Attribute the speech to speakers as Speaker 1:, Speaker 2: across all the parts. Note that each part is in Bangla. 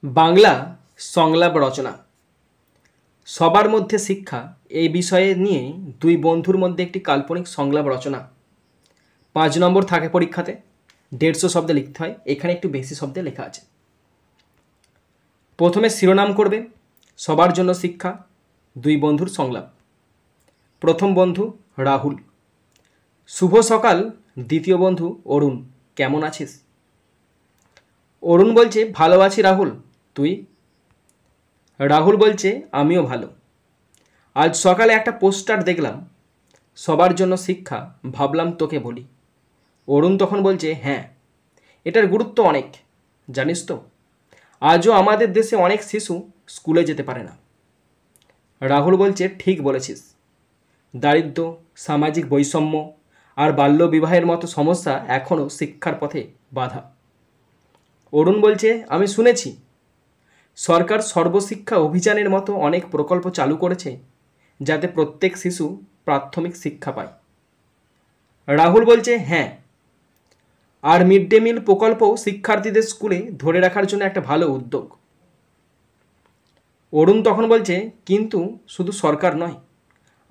Speaker 1: বাংলা সংলাপ রচনা। সবার মধ্যে শিক্ষা এই বিষয়ে নিয়ে দুই বন্ধুর মধ্যে একটি কাল্পনিক সংলাপ রচনা। 5 নম্বর থাকে পরীক্ষাতে, 150 শব্দে লিখতে হয়, এখানে একটু বেশি শব্দে লেখা আছে। প্রথমে শিরোনাম করবে সবার জন্য শিক্ষা, দুই বন্ধুর সংলাপ। প্রথম বন্ধু রাহুল। শুভ সকাল দ্বিতীয় বন্ধু অরুণ, কেমন আছিস? অরুণ বলছে ভালো আছি রাহুল, তুই? রাহুল বলছে আমিও ভালো। আজ সকালে একটা পোস্টার দেখলাম, সবার জন্য শিক্ষা, ভাবলাম তোকে বলি। অরুণ তখন বলছে হ্যাঁ, এটার গুরুত্ব অনেক, জানিস তো আজও আমাদের দেশে অনেক শিশু স্কুলে যেতে পারে না। রাহুল বলছে ঠিক বলেছিস, দারিদ্র্য, সামাজিক বৈষম্য আর বাল্যবিবাহের মতো সমস্যা এখনও শিক্ষার পথে বাধা। অরুণ বলছে আমি শুনেছি সরকার সর্বশিক্ষা অভিযানের মতো অনেক প্রকল্প চালু করেছে যাতে প্রত্যেক শিশু প্রাথমিক শিক্ষা পায়। রাহুল বলছে হ্যাঁ, আর মিড ডে মিল প্রকল্পও শিক্ষার্থীদের স্কুলে ধরে রাখার জন্য একটা ভালো উদ্যোগ। অরুণ তখন বলছে কিন্তু শুধু সরকার নয়,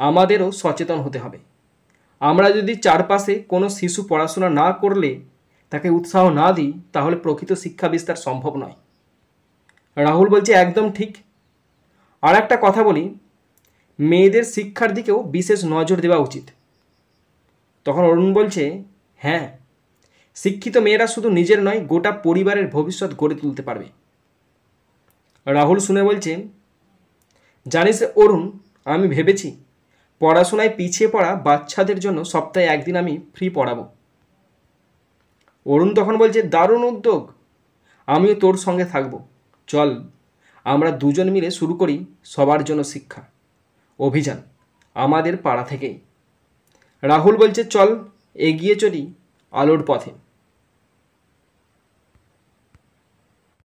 Speaker 1: আমাদেরও সচেতন হতে হবে। আমরা যদি চারপাশে কোনো শিশু পড়াশোনা না করলে তাকে উৎসাহ না দিই, তাহলে প্রকৃত শিক্ষা বিস্তার সম্ভব নয়। রাহুল বলছে একদম ঠিক। আর একটা কথা বলি, মেয়েদের শিক্ষার দিকেও বিশেষ নজর দেওয়া উচিত। তখন অরুণ বলছে হ্যাঁ, শিক্ষিত মেয়েরা শুধু নিজের নয়, গোটা পরিবারের ভবিষ্যৎ গড়ে তুলতে পারবে। রাহুল শুনে বলছে জানিস অরুণ, আমি ভেবেছি পড়াশোনায় পিছিয়ে পড়া বাচ্চাদের জন্য সপ্তাহে একদিন আমি ফ্রি পড়াবো। অরুণ তখন বলছে দারুণ উদ্যোগ, আমিও তোর সঙ্গে থাকবো। চল আমরা দুজন মিলে শুরু করি সবার জন্য শিক্ষা অভিযান, আমাদের পাড়া থেকেই। রাহুল বলছে চল এগিয়ে চলি আলোর পথে।